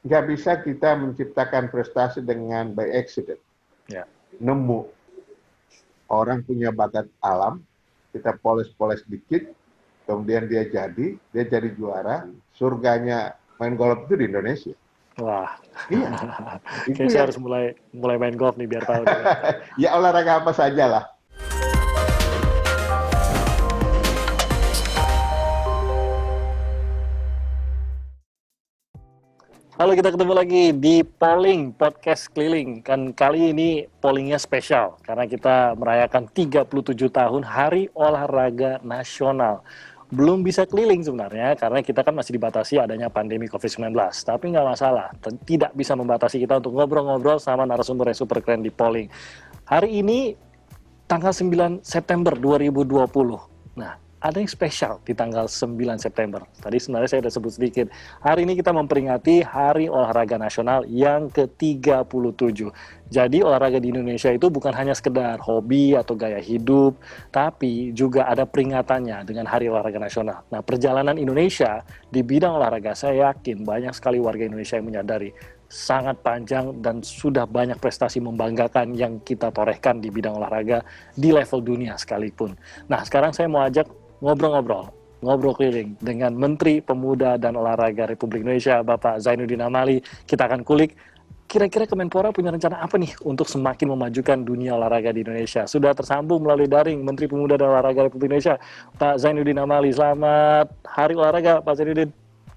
nggak bisa kita menciptakan prestasi dengan by accident. Ya. Nemu orang punya bakat alam, kita poles-poles dikit, kemudian dia jadi juara. Surganya main golf itu di Indonesia. Wah, Iya, itu kayaknya saya yang harus mulai main golf nih biar tahu nih, Pak. ya olahraga apa saja lah. Halo, kita ketemu lagi di Polling Podcast Keliling. Kan kali ini pollingnya spesial karena kita merayakan 37 tahun Hari Olahraga Nasional. Belum bisa keliling sebenarnya karena kita kan masih dibatasi adanya pandemi COVID-19. Tapi nggak masalah, tidak bisa membatasi kita untuk ngobrol-ngobrol sama narasumber yang super keren di Polling. Hari ini tanggal 9 September 2020. Nah, ada yang spesial di tanggal 9 September. Tadi sebenarnya saya sudah sebut sedikit. Hari ini kita memperingati Hari Olahraga Nasional yang ke-37. Jadi olahraga di Indonesia itu bukan hanya sekedar hobi atau gaya hidup, tapi juga ada peringatannya dengan Hari Olahraga Nasional. Nah, perjalanan Indonesia di bidang olahraga, saya yakin banyak sekali warga Indonesia yang menyadari sangat panjang dan sudah banyak prestasi membanggakan yang kita torehkan di bidang olahraga di level dunia sekalipun. Nah, sekarang saya mau ajak ngobrol keliling dengan Menteri Pemuda dan Olahraga Republik Indonesia, Bapak Zainuddin Amali. Kita akan kulik kira-kira Kemenpora punya rencana apa nih untuk semakin memajukan dunia olahraga di Indonesia. Sudah tersambung melalui daring Menteri Pemuda dan Olahraga Republik Indonesia, Pak Zainuddin Amali. Selamat Hari Olahraga, Pak Zainuddin.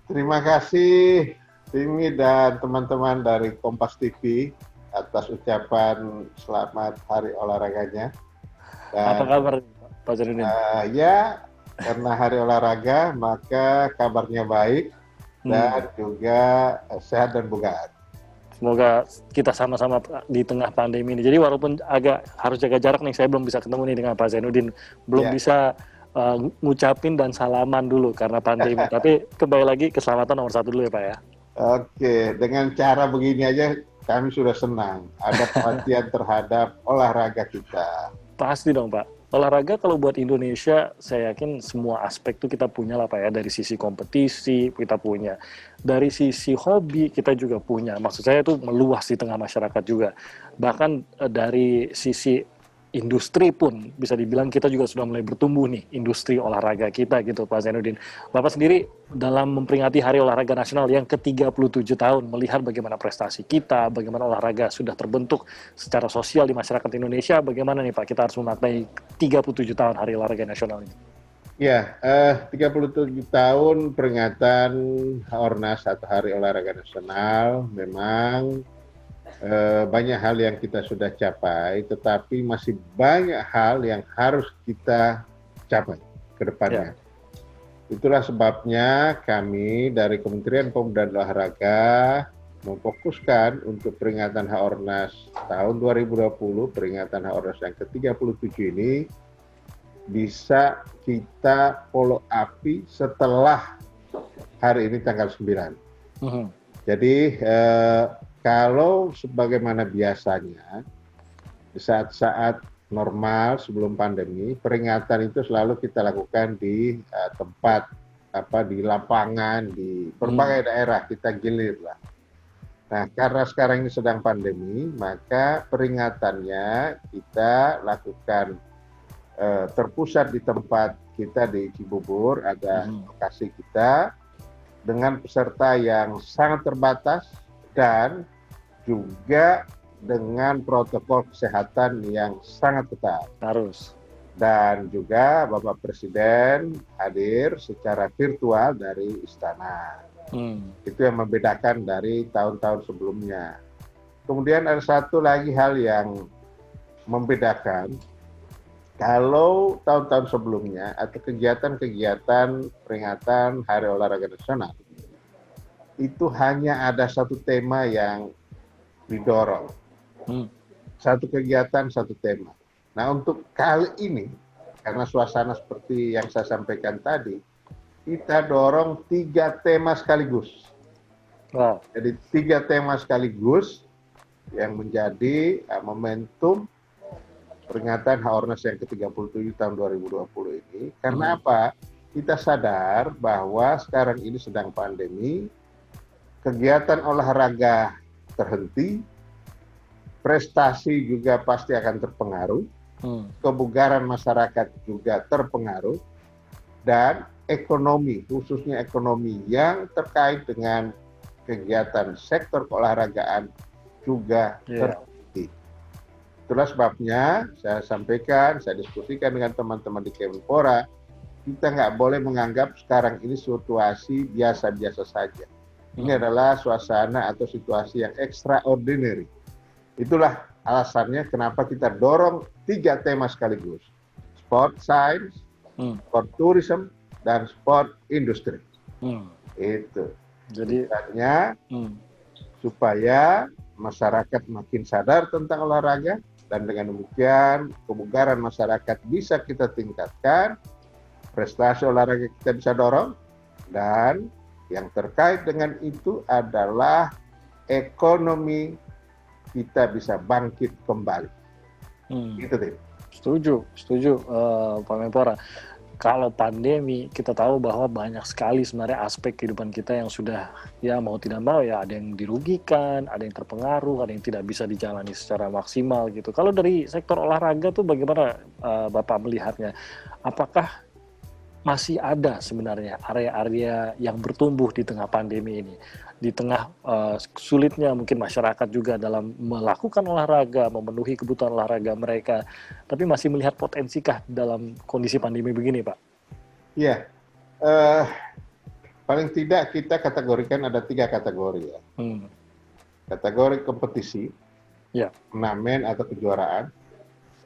Terima kasih Timi dan teman-teman dari Kompas TV atas ucapan selamat Hari Olahraganya. Dan, apa kabar, Pak Zainuddin? Ya, karena Hari Olahraga maka kabarnya baik dan juga sehat dan bugar. Semoga kita sama-sama di tengah pandemi ini. Jadi walaupun agak harus jaga jarak nih, saya belum bisa ketemu nih dengan Pak Zainuddin, belum bisa ngucapin dan salaman dulu karena pandemi. Tapi kembali lagi keselamatan nomor satu dulu ya Pak ya. Oke, dengan cara begini aja kami sudah senang. Ada perhatian terhadap olahraga kita. Pasti dong Pak. Olahraga kalau buat Indonesia, saya yakin semua aspek tuh kita punya lah Pak ya. Dari sisi kompetisi kita punya. Dari sisi hobi kita juga punya. Maksud saya itu meluas di tengah masyarakat juga. Bahkan dari sisi industri pun bisa dibilang kita juga sudah mulai bertumbuh nih, industri olahraga kita gitu Pak Zainuddin. Bapak sendiri dalam memperingati Hari Olahraga Nasional yang ke-37 tahun, melihat bagaimana prestasi kita, bagaimana olahraga sudah terbentuk secara sosial di masyarakat Indonesia, bagaimana nih Pak kita harus memaknai 37 tahun Hari Olahraga Nasional ini? Ya, 37 tahun peringatan Ornas atau Hari Olahraga Nasional memang banyak hal yang kita sudah capai, tetapi masih banyak hal yang harus kita capai ke depannya. Itulah sebabnya kami dari Kementerian Pemuda dan Olahraga memfokuskan untuk peringatan Ornas tahun 2020, peringatan Ornas yang ke-37 ini bisa kita follow up setelah hari ini tanggal 9. Jadi kalau sebagaimana biasanya di saat-saat normal sebelum pandemi, peringatan itu selalu kita lakukan di tempat di lapangan, di berbagai daerah, kita gilir lah. Nah, karena sekarang ini sedang pandemi, maka peringatannya kita lakukan terpusat di tempat kita di Cibubur, ada lokasi kita dengan peserta yang sangat terbatas dan juga dengan protokol kesehatan yang sangat ketat. Harus. Dan juga Bapak Presiden hadir secara virtual dari istana. Itu yang membedakan dari tahun-tahun sebelumnya. Kemudian ada satu lagi hal yang membedakan. Kalau tahun-tahun sebelumnya atau kegiatan-kegiatan peringatan Hari Olahraga Nasional, itu hanya ada satu tema yang didorong. Satu kegiatan, satu tema. Nah, untuk kali ini, karena suasana seperti yang saya sampaikan tadi, kita dorong 3 tema sekaligus. Wow. Jadi 3 tema sekaligus yang menjadi momentum peringatan Ornas yang ke-37 tahun 2020 ini. Karena apa? Kita sadar bahwa sekarang ini sedang pandemi, kegiatan olahraga terhenti, prestasi juga pasti akan terpengaruh, kebugaran masyarakat juga terpengaruh, dan ekonomi, khususnya ekonomi yang terkait dengan kegiatan sektor keolahragaan juga terhenti. Itulah sebabnya saya sampaikan, saya diskusikan dengan teman-teman di Kemenpora, kita nggak boleh menganggap sekarang ini situasi biasa-biasa saja. Ini adalah suasana atau situasi yang extraordinary. Itulah alasannya kenapa kita dorong 3 tema sekaligus. Sport science, sport tourism, dan sport industry. Itu. Jadi supaya masyarakat makin sadar tentang olahraga, dan dengan demikian kebugaran masyarakat bisa kita tingkatkan, prestasi olahraga kita bisa dorong, dan yang terkait dengan itu adalah ekonomi kita bisa bangkit kembali. Gitu deh. Setuju, Pak Menpora. Kalau pandemi, kita tahu bahwa banyak sekali sebenarnya aspek kehidupan kita yang sudah, ya mau tidak mau ya ada yang dirugikan, ada yang terpengaruh, ada yang tidak bisa dijalani secara maksimal gitu. Kalau dari sektor olahraga tuh bagaimana Bapak melihatnya? Apakah masih ada sebenarnya area-area yang bertumbuh di tengah pandemi ini? Di tengah sulitnya mungkin masyarakat juga dalam melakukan olahraga, memenuhi kebutuhan olahraga mereka, tapi masih melihat potensikah dalam kondisi pandemi begini, Pak? Iya, paling tidak kita kategorikan ada 3 kategori ya. Kategori kompetisi, turnamen atau kejuaraan.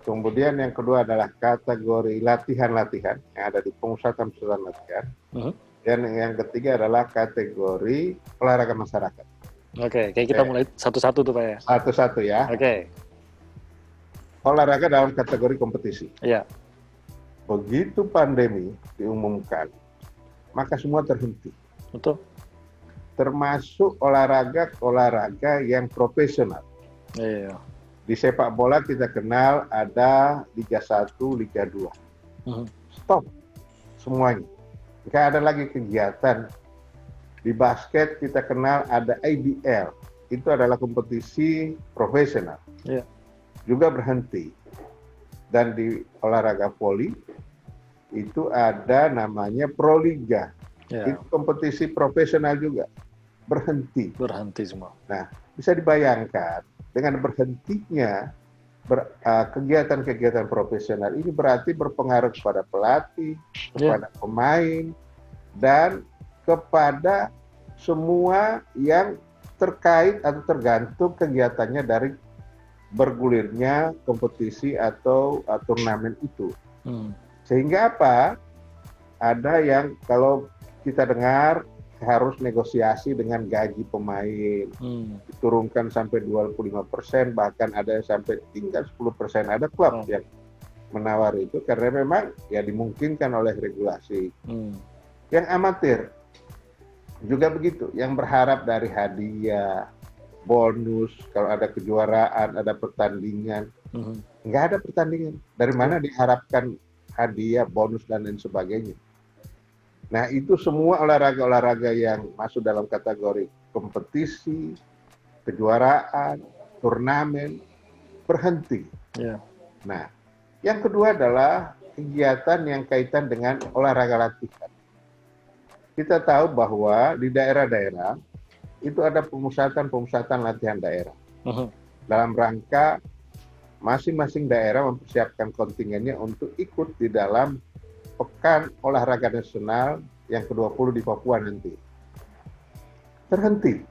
Kemudian yang kedua adalah kategori latihan-latihan yang ada di pusat-pusat latihan. Dan yang ketiga adalah kategori olahraga masyarakat. Oke, kayak kita mulai satu-satu tuh Pak ya. Satu-satu ya. Oke. Olahraga dalam kategori kompetisi. Iya. Begitu pandemi diumumkan, maka semua terhenti. Betul. Termasuk olahraga yang profesional. Iya. Di sepak bola kita kenal ada Liga 1, Liga 2. Stop semuanya. Nggak ada lagi kegiatan. Di basket kita kenal ada IBL. Itu adalah kompetisi profesional. Juga berhenti. Dan di olahraga voli itu ada namanya Proliga. Itu kompetisi profesional juga. Berhenti semua. Nah, bisa dibayangkan dengan berhentinya kegiatan-kegiatan profesional ini berarti berpengaruh kepada pelatih, kepada pemain, dan kepada semua yang terkait atau tergantung kegiatannya dari bergulirnya kompetisi atau turnamen itu. Sehingga apa? Ada yang kalau kita dengar harus negosiasi dengan gaji pemain, diturunkan sampai 25%, bahkan ada yang sampai tinggal 10%. Ada klub yang menawar itu karena memang ya dimungkinkan oleh regulasi. Yang amatir juga begitu, yang berharap dari hadiah, bonus, kalau ada kejuaraan, ada pertandingan. Nggak ada pertandingan. Dari mana diharapkan hadiah, bonus, dan lain sebagainya. Nah, itu semua olahraga-olahraga yang masuk dalam kategori kompetisi, kejuaraan, turnamen, berhenti. Nah, yang kedua adalah kegiatan yang kaitan dengan olahraga latihan. Kita tahu bahwa di daerah-daerah itu ada pemusatan latihan daerah. Dalam rangka masing-masing daerah mempersiapkan kontingennya untuk ikut di dalam Pekan Olahraga Nasional yang ke-20 di Papua nanti. Terhenti.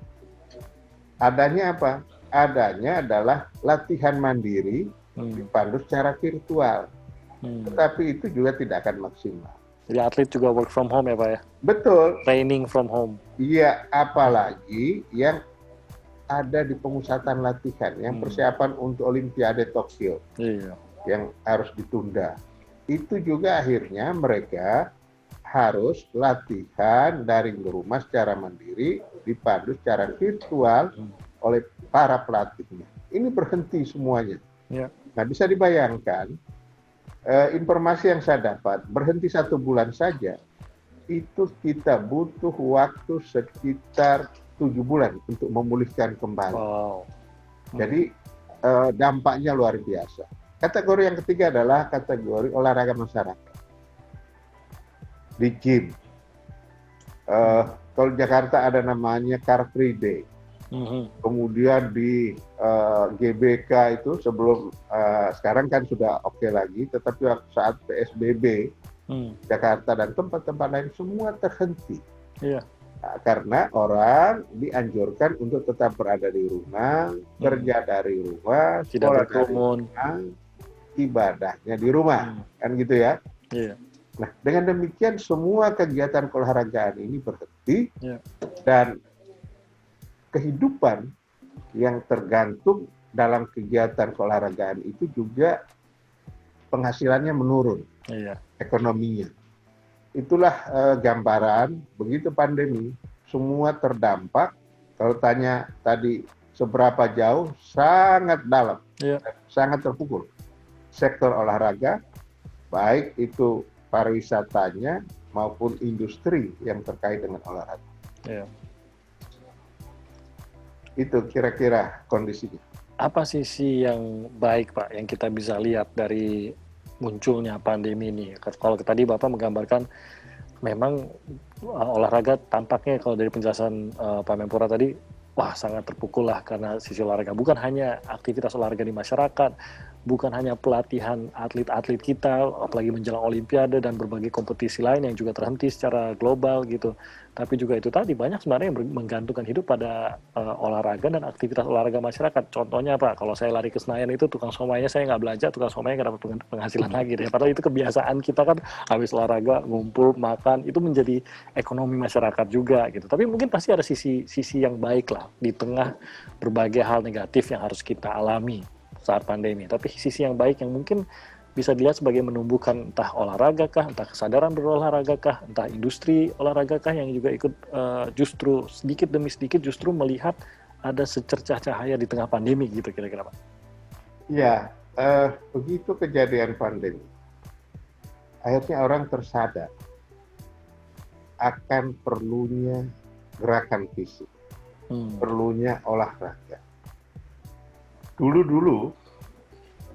Adanya apa? Adanya adalah latihan mandiri dipandu secara virtual. Tetapi itu juga tidak akan maksimal. Jadi atlet juga work from home ya Pak ya? Betul. Training from home. Iya, apalagi yang ada di pemusatan latihan, yang persiapan untuk Olimpiade Tokyo. Yang harus ditunda. Itu juga akhirnya mereka harus latihan dari rumah secara mandiri, dipandu secara virtual oleh para pelatihnya. Ini berhenti semuanya. Nah, bisa dibayangkan, informasi yang saya dapat, berhenti 1 bulan saja, itu kita butuh waktu sekitar 7 bulan untuk memulihkan kembali. Wow. Jadi dampaknya luar biasa. Kategori yang ketiga adalah kategori olahraga masyarakat. Di gym. Kalau di Jakarta ada namanya Car Free Day. Kemudian di GBK itu sebelum sekarang kan sudah oke lagi, tetapi saat PSBB Jakarta dan tempat-tempat lain semua terhenti. Iya. Nah, karena orang dianjurkan untuk tetap berada di rumah, kerja dari rumah, Tidak sekolah dari berkerumun, rumah, ibadahnya di rumah, kan gitu ya. Iya. Nah, dengan demikian semua kegiatan keolahragaan ini berhenti Iya. dan kehidupan yang tergantung dalam kegiatan keolahragaan itu juga penghasilannya menurun, Iya. ekonominya. Itulah gambaran begitu pandemi, semua terdampak. Kalau tanya tadi seberapa jauh, sangat dalam, Iya. sangat terpukul. Sektor olahraga, baik itu pariwisatanya maupun industri yang terkait dengan olahraga. Iya. Itu kira-kira kondisinya. Apa sisi yang baik, Pak, yang kita bisa lihat dari munculnya pandemi ini? Kalau tadi Bapak menggambarkan memang olahraga tampaknya kalau dari penjelasan Pak Menpora tadi, wah sangat terpukul lah karena sisi olahraga. Bukan hanya aktivitas olahraga di masyarakat, bukan hanya pelatihan atlet-atlet kita, apalagi menjelang Olimpiade dan berbagai kompetisi lain yang juga terhenti secara global gitu. Tapi juga itu tadi banyak sebenarnya yang menggantungkan hidup pada olahraga dan aktivitas olahraga masyarakat. Contohnya Pak, kalau saya lari ke Senayan itu tukang somaynya saya nggak belanja, tukang somaynya nggak dapat penghasilan lagi deh. Padahal itu kebiasaan kita kan habis olahraga ngumpul makan itu menjadi ekonomi masyarakat juga gitu. Tapi mungkin pasti ada sisi yang baik lah di tengah berbagai hal negatif yang harus kita alami saat pandemi. Tapi sisi yang baik yang mungkin bisa dilihat sebagai menumbuhkan entah olahraga kah, entah kesadaran berolahraga kah, entah industri olahraga kah yang juga ikut justru sedikit demi sedikit justru melihat ada secercah cahaya di tengah pandemi gitu kira-kira Pak. Ya, begitu kejadian pandemi, akhirnya orang tersadar akan perlunya gerakan fisik, perlunya olahraga. Dulu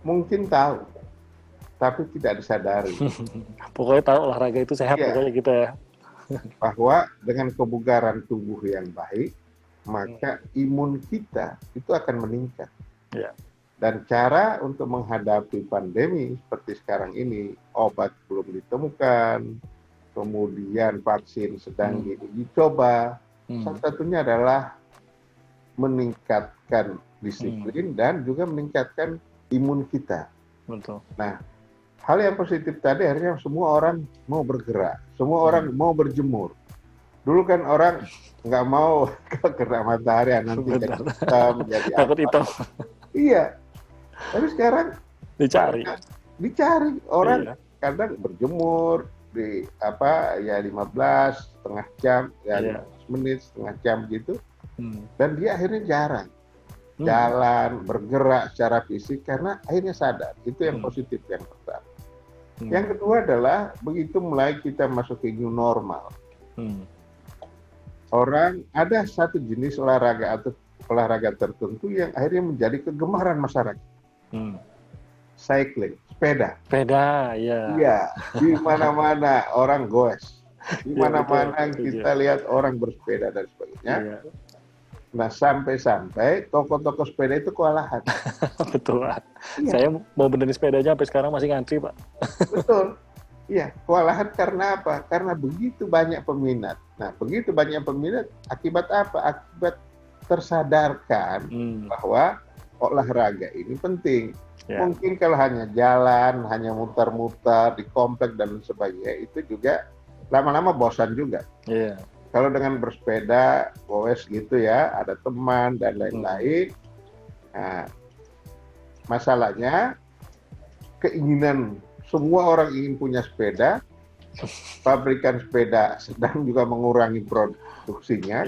mungkin tahu, tapi tidak disadari. Pokoknya tahu olahraga itu sehat pokoknya gitu ya. Bahwa dengan kebugaran tubuh yang baik, maka imun kita itu akan meningkat. Ya. Dan cara untuk menghadapi pandemi seperti sekarang ini, obat belum ditemukan, kemudian vaksin sedang dicoba. Salah satunya adalah meningkatkan disiplin dan juga meningkatkan imun kita. Betul. Nah, hal yang positif tadi akhirnya semua orang mau bergerak, semua orang mau berjemur. Dulu kan orang nggak mau kena matahari nanti jadi hitam, jadi takut hitam. Iya, tapi sekarang dicari orang kadang berjemur di 15 setengah jam, 15 menit setengah jam gitu, dan dia akhirnya jarang jalan, bergerak secara fisik karena akhirnya sadar. Itu yang positif yang pertama. Yang kedua adalah begitu mulai kita masuk ke new normal. Orang ada satu jenis olahraga atau olahraga tertentu yang akhirnya menjadi kegemaran masyarakat. Cycling, sepeda. Sepeda, ya. Iya, di mana-mana orang goes. Di mana-mana kita lihat orang bersepeda dan sebagainya. Iya. Nah, sampai-sampai toko-toko sepeda itu kewalahan. Betul, Pak. Iya. Saya mau benerin sepedanya sampai sekarang masih ngantri, Pak. Betul. Iya, kewalahan karena apa? Karena begitu banyak peminat. Nah, begitu banyak peminat, akibat apa? Akibat tersadarkan bahwa olahraga ini penting. Ya. Mungkin kalau hanya jalan, hanya muter-muter di komplek dan sebagainya, itu juga lama-lama bosan juga. Iya. Kalau dengan bersepeda, goes gitu ya, ada teman dan lain-lain. Nah, masalahnya keinginan semua orang ingin punya sepeda, pabrikan sepeda sedang juga mengurangi produksinya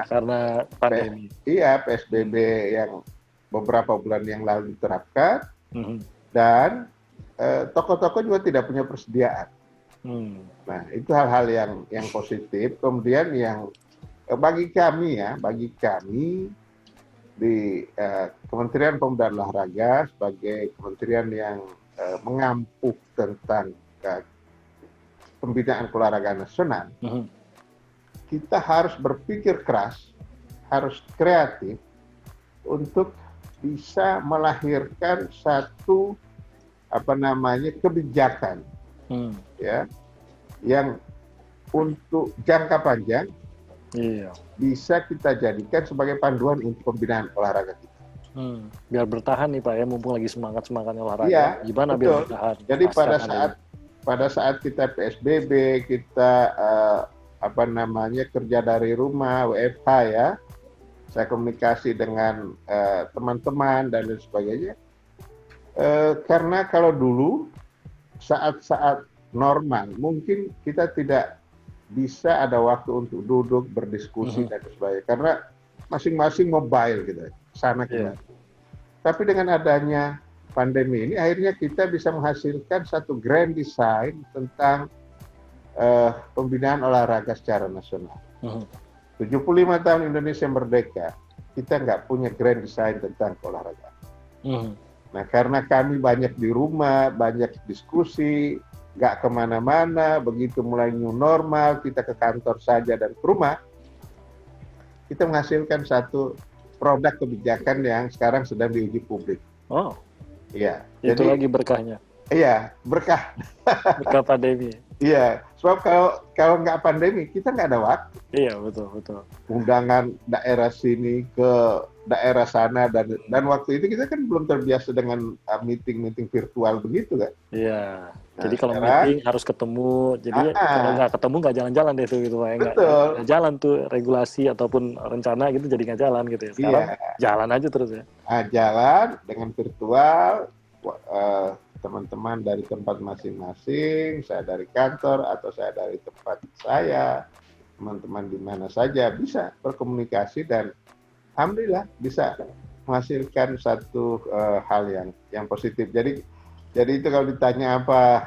karena pandemi. Iya, PSBB yang beberapa bulan yang lalu diterapkan, dan toko-toko juga tidak punya persediaan. Nah, itu hal-hal yang positif. Kemudian yang bagi kami di Kementerian Pemuda dan Olahraga sebagai kementerian yang mengampu tentang pembinaan olahraga nasional, kita harus berpikir keras, harus kreatif untuk bisa melahirkan satu kebijakan ya yang untuk jangka panjang bisa kita jadikan sebagai panduan untuk pembinaan olahraga kita. Biar bertahan nih Pak ya, mumpung lagi semangatnya olahraga. Iya, gimana betul. Biar bertahan? Jadi pada saat kita PSBB, kita kerja dari rumah, WFH ya, saya komunikasi dengan teman-teman dan lain sebagainya. Karena kalau dulu saat-saat normal mungkin kita tidak bisa ada waktu untuk duduk berdiskusi dan sebagainya karena masing-masing mobile gitu sana kemari. Tapi dengan adanya pandemi ini akhirnya kita bisa menghasilkan satu grand design tentang pembinaan olahraga secara nasional. 75 tahun Indonesia merdeka, kita nggak punya grand design tentang olahraga. Nah, karena kami banyak di rumah, banyak diskusi, nggak kemana-mana, begitu mulai new normal, kita ke kantor saja dan ke rumah, kita menghasilkan satu produk kebijakan yang sekarang sedang diuji publik. Oh, iya. Itu jadi, lagi berkahnya. Iya, berkah. Berkah pandemi. Iya, sebab kalau nggak pandemi, kita nggak ada waktu. Iya, betul. Undangan daerah sini ke daerah sana dan waktu itu kita kan belum terbiasa dengan meeting virtual begitu kan? Iya. Nah, jadi kalau meeting harus ketemu, jadi kalau nggak ketemu nggak jalan-jalan deh tuh gitu Pak. Nggak jalan tuh regulasi ataupun rencana gitu jadi nggak jalan gitu ya. Sekarang jalan aja terus ya. Jalan dengan virtual. Teman-teman dari tempat masing-masing, saya dari kantor atau saya dari tempat saya, teman-teman di mana saja bisa berkomunikasi dan alhamdulillah bisa menghasilkan satu hal yang positif. Jadi itu kalau ditanya apa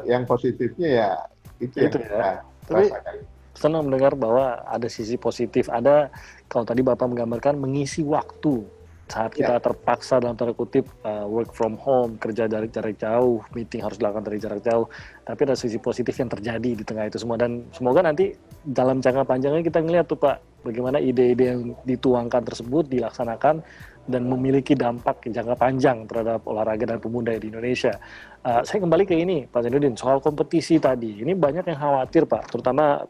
yang positifnya ya itu yang kita rasakan. Senang mendengar bahwa ada sisi positif. Ada kalau tadi Bapak menggambarkan mengisi waktu saat kita terpaksa dalam tanda kutip work from home, kerja dari jarak jauh, meeting harus dilakukan dari jarak jauh, tapi ada sisi positif yang terjadi di tengah itu semua dan semoga nanti dalam jangka panjangnya kita ngelihat tuh Pak bagaimana ide-ide yang dituangkan tersebut dilaksanakan dan memiliki dampak jangka panjang terhadap olahraga dan pemuda di Indonesia. Saya kembali ke ini Pak Zainuddin, soal kompetisi tadi. Ini banyak yang khawatir Pak, terutama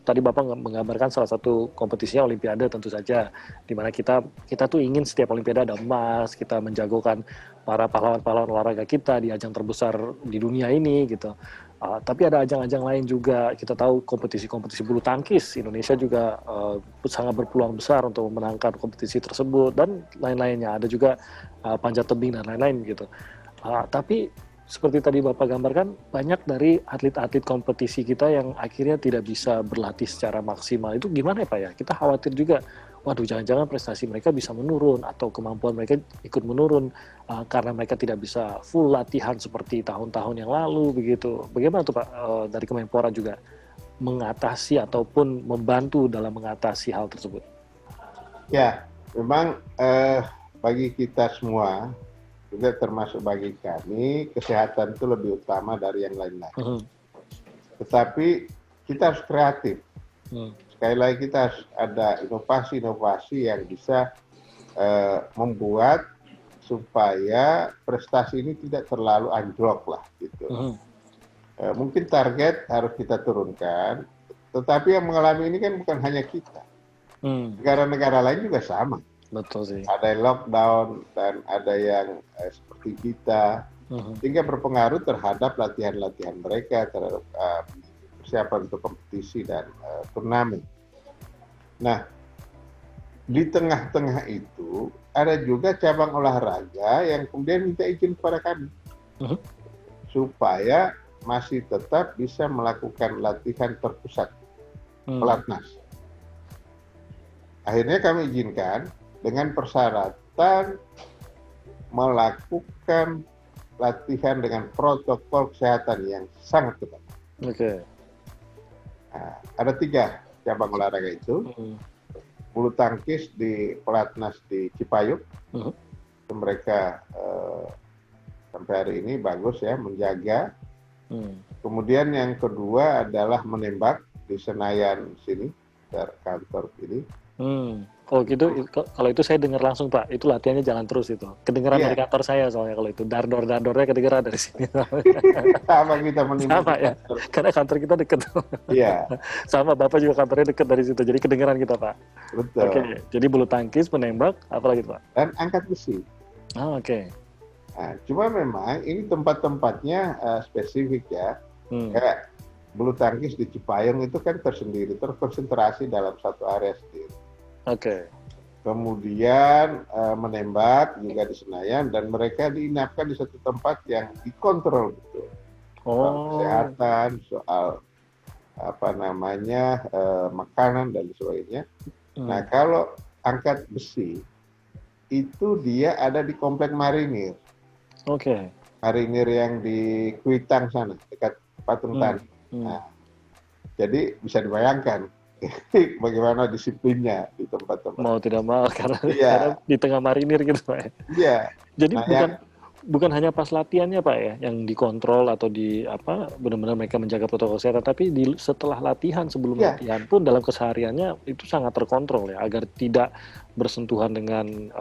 tadi Bapak menggambarkan salah satu kompetisinya Olimpiade tentu saja, di mana kita tuh ingin setiap Olimpiade ada emas, kita menjagokan para pahlawan-pahlawan olahraga kita di ajang terbesar di dunia ini gitu. Tapi ada ajang-ajang lain juga, kita tahu kompetisi-kompetisi bulu tangkis, Indonesia juga sangat berpeluang besar untuk memenangkan kompetisi tersebut, dan lain-lainnya, ada juga panjat tebing dan lain-lain gitu. Tapi seperti tadi Bapak gambarkan, banyak dari atlet-atlet kompetisi kita yang akhirnya tidak bisa berlatih secara maksimal, itu gimana ya Pak ya? Kita khawatir juga, waduh jangan-jangan prestasi mereka bisa menurun atau kemampuan mereka ikut menurun karena mereka tidak bisa full latihan seperti tahun-tahun yang lalu begitu. Bagaimana tuh Pak dari Kemenpora juga mengatasi ataupun membantu dalam mengatasi hal tersebut? Ya, memang bagi kita semua, juga termasuk bagi kami, kesehatan itu lebih utama dari yang lain-lain. Tetapi kita harus kreatif. Sekali lagi kita harus ada inovasi-inovasi yang bisa membuat supaya prestasi ini tidak terlalu anjlok lah gitu. Mungkin target harus kita turunkan, tetapi yang mengalami ini kan bukan hanya kita. Negara-negara lain juga sama. Betul sih. Ada yang lockdown dan ada yang seperti kita, sehingga berpengaruh terhadap latihan-latihan mereka, terhadap persiapan untuk kompetisi dan turnamen. Nah, di tengah-tengah itu ada juga cabang olahraga yang kemudian minta izin kepada kami supaya masih tetap bisa melakukan latihan terpusat pelatnas. Akhirnya kami izinkan dengan persyaratan melakukan latihan dengan protokol kesehatan yang sangat ketat. Oke. Nah, ada 3 cabang olahraga itu. Bulu tangkis di pelatnas di Cipayung. Mereka sampai hari ini bagus ya, menjaga. Kemudian yang kedua adalah menembak di Senayan sini, kantor ini. Oh gitu, kalau itu saya dengar langsung Pak, itu latihannya jalan terus itu. Kedengeran dari kantor saya soalnya kalau itu, dardor-dardornya kedengeran dari sini. Sama kita menembak. Sama ya, karena kantor kita deket. Iya. Sama, Bapak juga kantornya deket dari situ, jadi kedengeran kita Pak. Betul. Oke, jadi bulu tangkis, menembak, apa lagi Pak? Dan angkat besi. Oke. Nah, cuma memang ini tempat-tempatnya spesifik ya. Kayak bulu tangkis di Cipayung itu kan tersendiri, terkonsentrasi dalam satu area sendiri. Oke. Kemudian menembak juga di Senayan dan mereka diinapkan di satu tempat yang dikontrol betul. Soal kesehatan, soal makanan dan sebagainya. Nah, kalau angkat besi itu dia ada di Komplek Marinir. Oke. Marinir yang di Kuitang sana, dekat Patung Tani. Nah, jadi bisa dibayangkan bagaimana disiplinnya di tempat-tempat. Mau tidak mau karena di tengah marinir gitu Pak. Iya. Jadi bukan hanya pas latihannya Pak ya yang dikontrol atau benar-benar mereka menjaga protokol kesehatan, tapi setelah latihan, sebelum latihan pun dalam kesehariannya itu sangat terkontrol ya, agar tidak bersentuhan dengan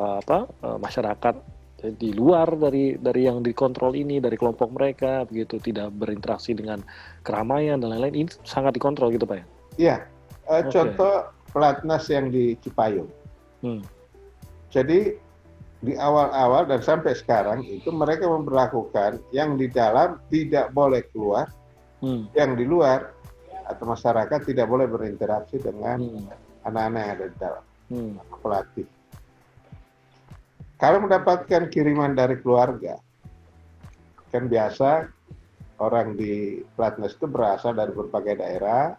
masyarakat di luar dari yang dikontrol ini, dari kelompok mereka begitu, tidak berinteraksi dengan keramaian dan lain-lain. Ini sangat dikontrol gitu Pak ya. Iya. Contoh pelatnas yang di Cipayung. Jadi di awal-awal dan sampai sekarang itu mereka memperlakukan yang di dalam tidak boleh keluar, yang di luar atau masyarakat tidak boleh berinteraksi dengan anak-anak yang ada di dalam, pelatih. Kalau mendapatkan kiriman dari keluarga, kan biasa orang di pelatnas itu berasal dari berbagai daerah.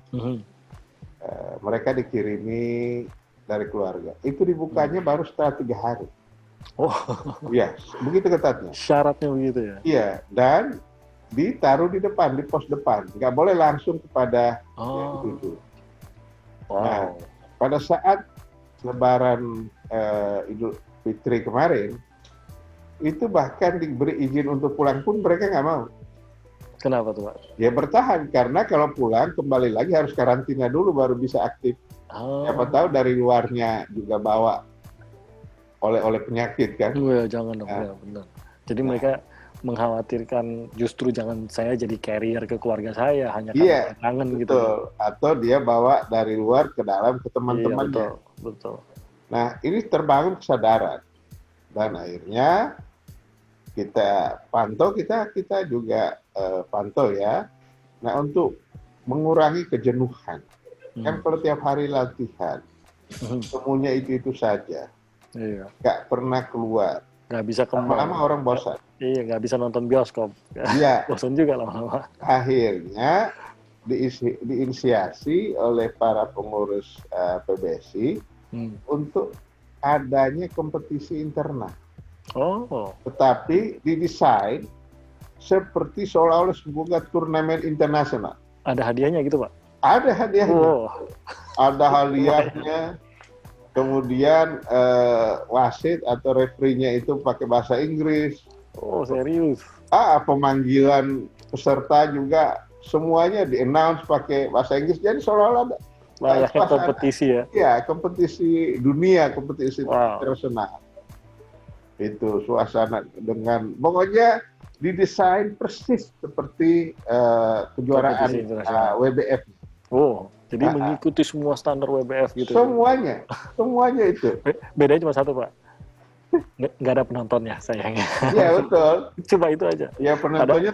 Mereka dikirimi dari keluarga. Itu dibukanya baru setelah 3 hari. Oh, ya, begitu ketatnya. Syaratnya begitu ya? Iya, dan ditaruh di depan, di pos depan. Nggak boleh langsung kepada yang dituju. Nah, pada saat Lebaran Idul Fitri kemarin, itu bahkan diberi izin untuk pulang pun mereka nggak mau. Kenapa tuh Pak? Ya bertahan, karena kalau pulang kembali lagi harus karantina dulu baru bisa aktif. Siapa tahu dari luarnya juga bawa oleh penyakit kan? Ya jangan dong, ya benar. Jadi mereka mengkhawatirkan justru jangan saya jadi carrier ke keluarga saya, hanya karena kangen gitu. Atau dia bawa dari luar ke dalam ke teman-temannya. Betul. Nah ini terbangun kesadaran dan akhirnya kita pantau, kita juga pantau ya. Nah untuk mengurangi kejenuhan, kan kalau tiap hari latihan, semuanya itu saja, nggak pernah keluar, nggak bisa lama-lama orang bosan. Iya, nggak bisa nonton bioskop. Iya. Bosan juga lama-lama. Akhirnya diinisiasi oleh para pengurus PBSI untuk adanya kompetisi internal. Tetapi didesain seperti seolah-olah sebuah turnamen internasional. Ada hadiahnya gitu Pak? Ada hadiahnya. Ada hadiahnya. Kemudian wasit atau referee-nya itu pakai bahasa Inggris. Oh serius? Pemanggilan peserta juga semuanya di-announce pakai bahasa Inggris. Jadi seolah-olah layaknya kompetisi ya? Iya, kompetisi dunia, kompetisi internasional. Itu suasana dengan, pokoknya didesain persis seperti kejuaraan WBF. Jadi mengikuti semua standar WBF gitu? Semuanya itu. Bedanya cuma satu Pak, nggak ada penontonnya sayangnya. Iya betul. Cuma itu aja. Ya penontonnya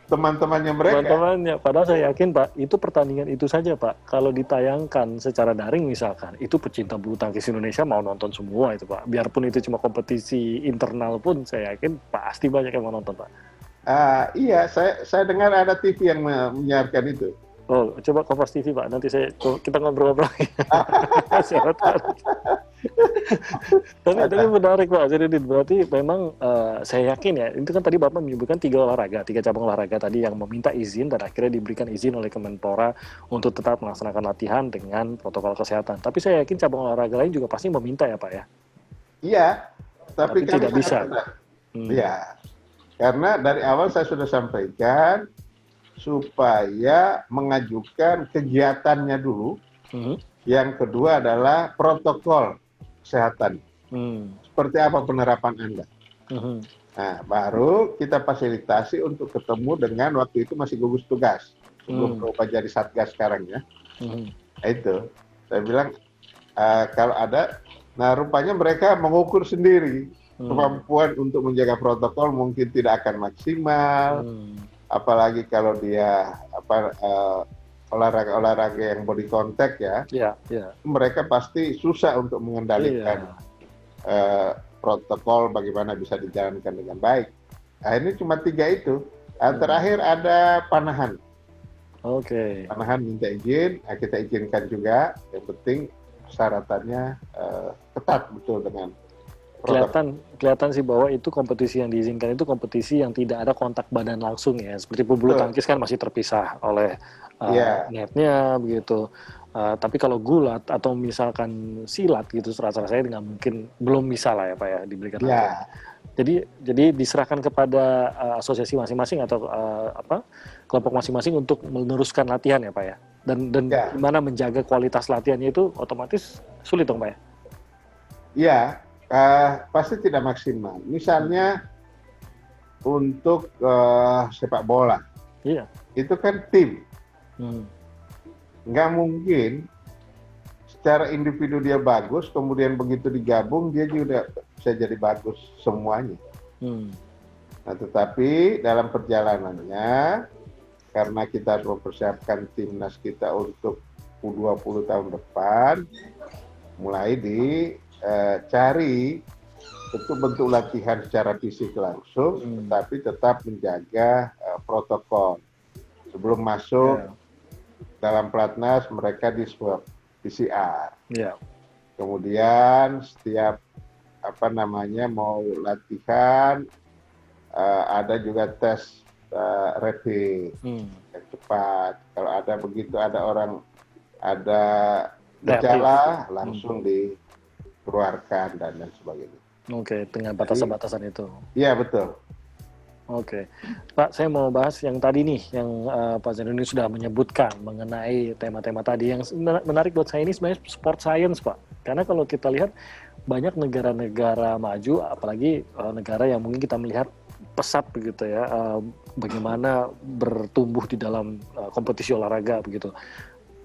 teman-temannya mereka. Teman-temannya, padahal saya yakin Pak, itu pertandingan itu saja Pak, kalau ditayangkan secara daring misalkan, itu pecinta bulu tangkis Indonesia mau nonton semua itu Pak. Biarpun itu cuma kompetisi internal pun, saya yakin pasti banyak yang mau nonton Pak. Iya, saya dengar ada TV yang menyiarkan itu. Oh, coba Kompas TV Pak, nanti kita ngobrol-ngobrol lagi. Siapa tahu. Tapi menarik Pak Zainuddin, berarti memang saya yakin ya, itu kan tadi Bapak menyebutkan 3 cabang olahraga tadi yang meminta izin dan akhirnya diberikan izin oleh Kemenpora untuk tetap melaksanakan latihan dengan protokol kesehatan. Tapi saya yakin cabang olahraga lain juga pasti meminta ya Pak ya? Iya, tapi kami tidak sangat bisa. tenang. Iya, karena dari awal saya sudah sampaikan supaya mengajukan kegiatannya dulu. Yang kedua adalah protokol kesehatan. Seperti apa penerapan Anda? Nah, baru kita fasilitasi untuk ketemu dengan waktu itu masih gugus tugas. Sebelum berubah jadi Satgas sekarang ya. Nah, itu. Saya bilang, kalau ada, nah rupanya mereka mengukur sendiri. Kemampuan untuk menjaga protokol mungkin tidak akan maksimal. Apalagi kalau dia olahraga yang body contact ya, mereka pasti susah untuk mengendalikan protokol bagaimana bisa dijalankan dengan baik. Nah, ini cuma 3 itu. Terakhir ada panahan. Panahan minta izin, kita izinkan juga. Yang penting persyaratannya ketat betul dengan kelihatan sih bahwa itu kompetisi yang diizinkan itu kompetisi yang tidak ada kontak badan langsung ya, seperti pebulu tangkis kan masih terpisah oleh netnya begitu. Tapi kalau gulat atau misalkan silat gitu, rasa saya nggak mungkin, belum bisa lah ya Pak ya diberikan latihan. Jadi diserahkan kepada asosiasi masing-masing atau kelompok masing-masing untuk meneruskan latihan ya Pak ya. Dan gimana menjaga kualitas latihannya itu otomatis sulit dong Pak ya. Iya. Pasti tidak maksimal. Misalnya untuk sepak bola, itu kan tim. Nggak mungkin secara individu dia bagus, kemudian begitu digabung dia juga bisa jadi bagus semuanya. Nah, tetapi dalam perjalanannya, karena kita harus mempersiapkan timnas kita untuk U20 tahun depan, mulai cari bentuk latihan secara fisik langsung, tetapi tetap menjaga protokol. Sebelum masuk dalam pelatnas mereka di swab PCR. Kemudian setiap mau latihan ada juga tes rapid yang cepat. Kalau ada gejala langsung dikeluarkan dan sebagainya. Dengan batasan-batasan itu. Iya, betul. Pak, saya mau bahas yang tadi nih, yang Pak Zainuddin sudah menyebutkan mengenai tema-tema tadi. Yang menarik buat saya ini sebenarnya sport science, Pak. Karena kalau kita lihat banyak negara-negara maju, apalagi negara yang mungkin kita melihat pesat begitu ya, bagaimana bertumbuh di dalam kompetisi olahraga begitu,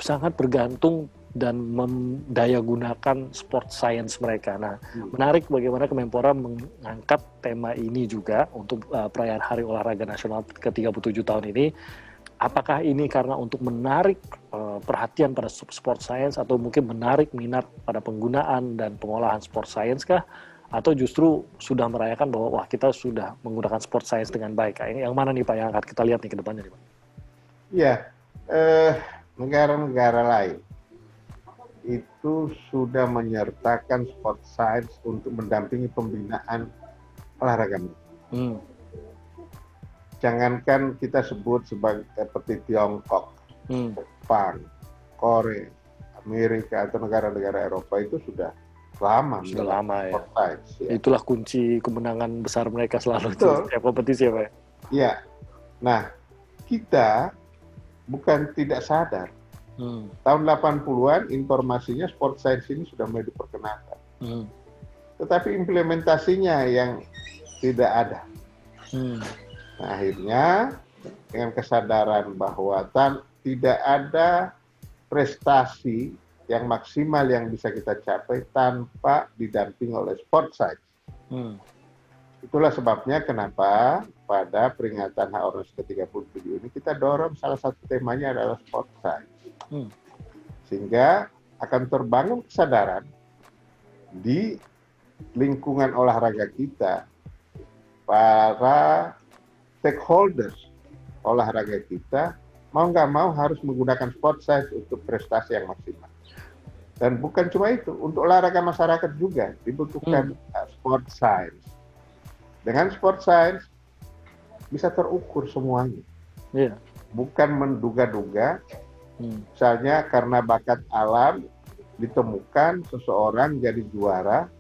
sangat bergantung dan mendayagunakan sport science mereka. Nah, menarik bagaimana Kemenpora mengangkat tema ini juga untuk perayaan Hari Olahraga Nasional ke-37 tahun ini. Apakah ini karena untuk menarik perhatian pada sport science atau mungkin menarik minat pada penggunaan dan pengolahan sport science kah? Atau justru sudah merayakan bahwa wah kita sudah menggunakan sport science dengan baik? Ini yang mana nih Pak yang akan kita lihat nih ke depannya nih Pak? Iya, negara-negara lain itu sudah menyertakan sport science untuk mendampingi pembinaan olahraga. Jangankan kita sebut seperti Tiongkok, Jepang, Korea, Amerika atau negara-negara Eropa itu sudah lama ya. Science, ya. Itulah kunci kemenangan besar mereka selalu di setiap kompetisi ya Pak. Iya. Nah, kita bukan tidak sadar. Tahun 80-an informasinya sport science ini sudah mulai diperkenalkan. Tetapi implementasinya yang tidak ada. Nah, akhirnya dengan kesadaran bahwa tidak ada prestasi yang maksimal yang bisa kita capai tanpa didampingi oleh sport science. Itulah sebabnya kenapa pada peringatan HORNAS ke-37 ini kita dorong salah satu temanya adalah sport science. Sehingga akan terbangun kesadaran di lingkungan olahraga kita, para stakeholders olahraga kita mau nggak mau harus menggunakan sport science untuk prestasi yang maksimal. Dan bukan cuma itu, untuk olahraga masyarakat juga dibutuhkan sport science. Dengan sport science bisa terukur semuanya. Iya. Bukan menduga-duga, misalnya karena bakat alam ditemukan seseorang jadi juara,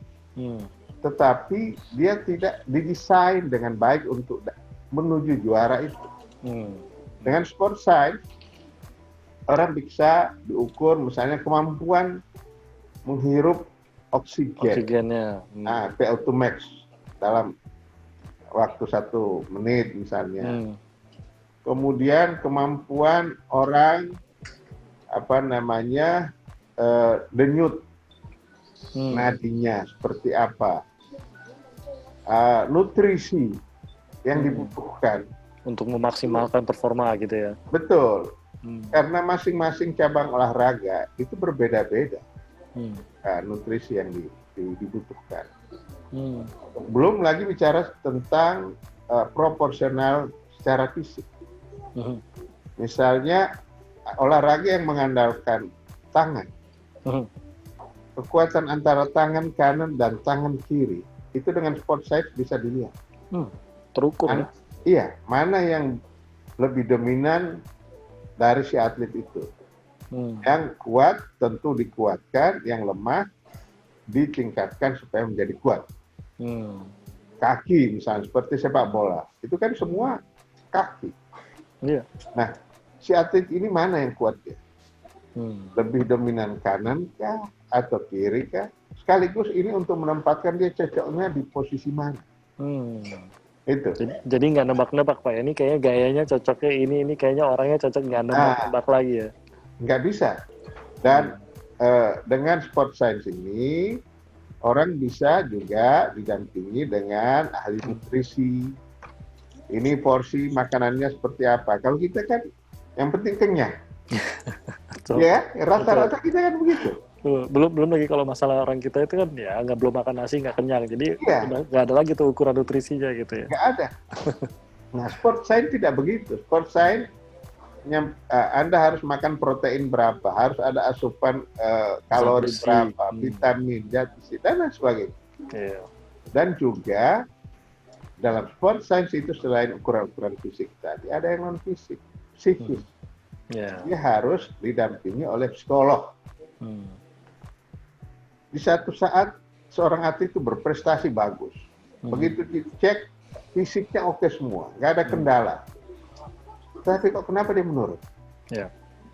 tetapi dia tidak didesain dengan baik untuk menuju juara itu. Dengan sport science, orang bisa diukur misalnya kemampuan menghirup Oksigennya. PO2 max dalam waktu 1 menit misalnya. Kemudian kemampuan orang denyut nadinya seperti apa, nutrisi yang dibutuhkan untuk memaksimalkan performa gitu ya. Betul. Karena masing-masing cabang olahraga itu berbeda-beda nutrisi yang dibutuhkan. Belum lagi bicara tentang proporsional secara fisik. Misalnya olahraga yang mengandalkan tangan, kekuatan antara tangan kanan dan tangan kiri itu dengan sport science bisa dilihat. Terukur ya? Iya, mana yang lebih dominan dari si atlet itu. Yang kuat tentu dikuatkan, yang lemah ditingkatkan supaya menjadi kuat. Kaki misalnya seperti sepak bola, itu kan semua kaki. Iya. Nah, si atlet ini mana yang kuat ya? Lebih dominan kanan kah atau kiri kah? Sekaligus ini untuk menempatkan dia cocoknya di posisi mana. Itu. Jadi nggak nebak-nebak Pak ya, ini kayaknya gayanya cocoknya ini kayaknya orangnya cocok, nggak nebak-nebak lagi ya. Nggak bisa. Dan dengan sport science ini orang bisa juga didampingi dengan ahli nutrisi. Ini porsi makanannya seperti apa. Kalau kita kan yang penting kenyang. Ya, rata-rata kita kan begitu. Belum lagi kalau masalah orang kita itu kan ya belum makan nasi nggak kenyang, jadi nggak ada lagi tuh ukuran nutrisinya gitu ya. Nggak ada. Nah, sport science tidak begitu. Sport science Anda harus makan protein berapa, harus ada asupan kalori berapa, vitamin, zat besi, dan lain sebagainya. Dan juga dalam sport science itu selain ukuran-ukuran fisik tadi, ada yang non fisik, psikis. Dia harus didampingi oleh psikolog. Di satu saat seorang atlet itu berprestasi bagus, begitu dicek fisiknya oke semua, nggak ada kendala. Tapi kok kenapa dia menurun?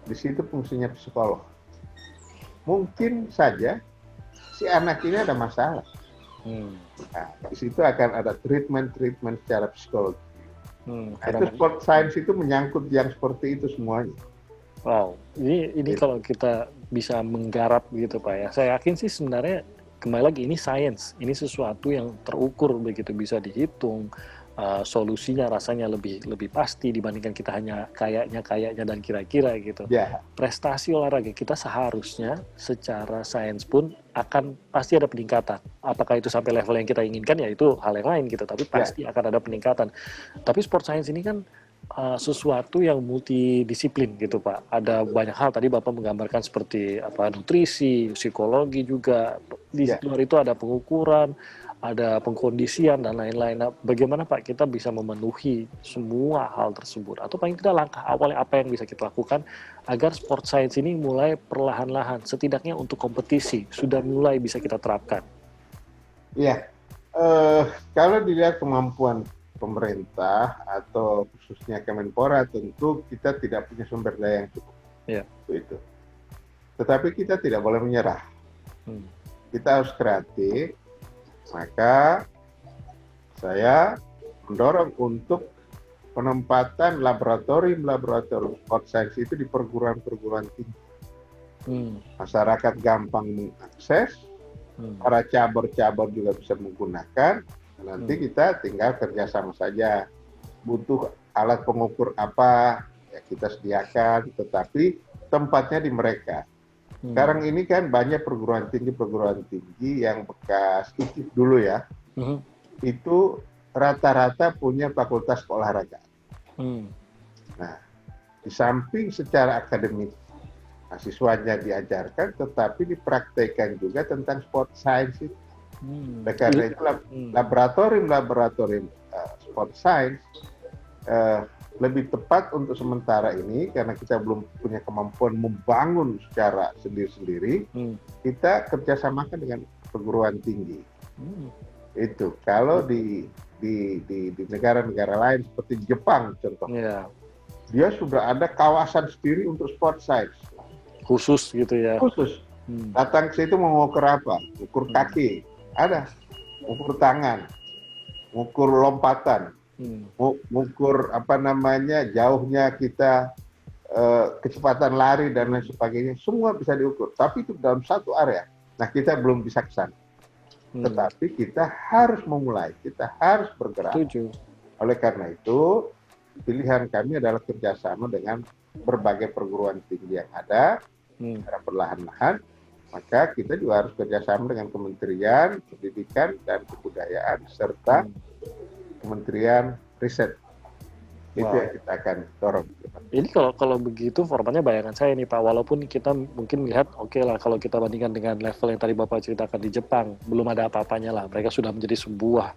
Di situ fungsinya psikolog. Mungkin saja si anak ini ada masalah. Nah, di situ akan ada treatment secara psikologi. Itu sport science itu menyangkut yang seperti itu semuanya. Wow, ini kalau kita bisa menggarap gitu Pak ya, saya yakin sih sebenarnya kembali lagi ini science, ini sesuatu yang terukur begitu, bisa dihitung, solusinya rasanya lebih pasti dibandingkan kita hanya kayaknya dan kira-kira gitu. Prestasi olahraga kita seharusnya secara sains pun akan pasti ada peningkatan. Apakah itu sampai level yang kita inginkan ya itu hal yang lain gitu, tapi pasti akan ada peningkatan. Tapi sport science ini kan sesuatu yang multidisiplin gitu Pak. Ada banyak hal, tadi Bapak menggambarkan seperti nutrisi, psikologi juga. Di luar itu ada pengukuran, ada pengkondisian dan lain-lain. Nah, bagaimana Pak kita bisa memenuhi semua hal tersebut? Atau paling tidak langkah awalnya apa yang bisa kita lakukan agar sport science ini mulai perlahan-lahan, setidaknya untuk kompetisi, sudah mulai bisa kita terapkan? Iya, kalau dilihat kemampuan pemerintah atau khususnya Kemenpora, tentu kita tidak punya sumber daya yang cukup. Itu. Tetapi kita tidak boleh menyerah. Kita harus kreatif. Maka saya mendorong untuk penempatan laboratorium sport science itu di perguruan tinggi. Masyarakat gampang mengakses, para cabur-cabur juga bisa menggunakan. Nanti kita tinggal kerjasama saja. Butuh alat pengukur apa, ya kita sediakan, tetapi tempatnya di mereka. Sekarang ini kan banyak perguruan tinggi yang bekas IKIP dulu ya. Itu rata-rata punya fakultas olahraga. Nah, Di samping secara akademik mahasiswanya diajarkan, tetapi dipraktekkan juga tentang sport science itu. Oleh karena itu laboratorium sport science lebih tepat untuk sementara ini, karena kita belum punya kemampuan membangun secara sendiri-sendiri, kita kerjasamakan dengan perguruan tinggi. Itu kalau di negara-negara lain seperti Jepang contohnya, dia sudah ada kawasan sendiri untuk sport science. Khusus gitu ya. Khusus. Datang ke situ mau ngukur apa? Ukur kaki, ada. Ukur tangan, ukur lompatan, ukur jauhnya kita, kecepatan lari dan lain sebagainya, semua bisa diukur. Tapi itu dalam satu area. Nah, kita belum bisa ke sana. Tetapi kita harus memulai, kita harus bergerak. Setuju. Oleh karena itu, pilihan kami adalah kerjasama dengan berbagai perguruan tinggi yang ada, secara perlahan-lahan. Maka kita juga harus kerjasama dengan Kementerian Pendidikan dan Kebudayaan serta Kementerian Riset. Itu yang kita akan dorong. Ini kalau begitu formatnya bayangan saya nih Pak, walaupun kita mungkin melihat oke lah kalau kita bandingkan dengan level yang tadi Bapak ceritakan di Jepang, belum ada apa-apanya lah. Mereka sudah menjadi sebuah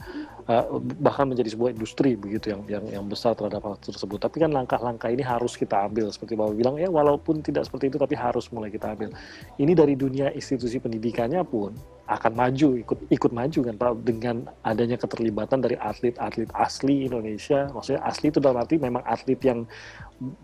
bahkan menjadi sebuah industri begitu yang besar terhadap hal tersebut. Tapi kan langkah-langkah ini harus kita ambil seperti Bapak bilang ya, walaupun tidak seperti itu tapi harus mulai kita ambil. Ini dari dunia institusi pendidikannya pun akan maju, ikut maju kan Pak, dengan adanya keterlibatan dari atlet-atlet asli Indonesia. Maksudnya asli itu dalam arti memang atlet yang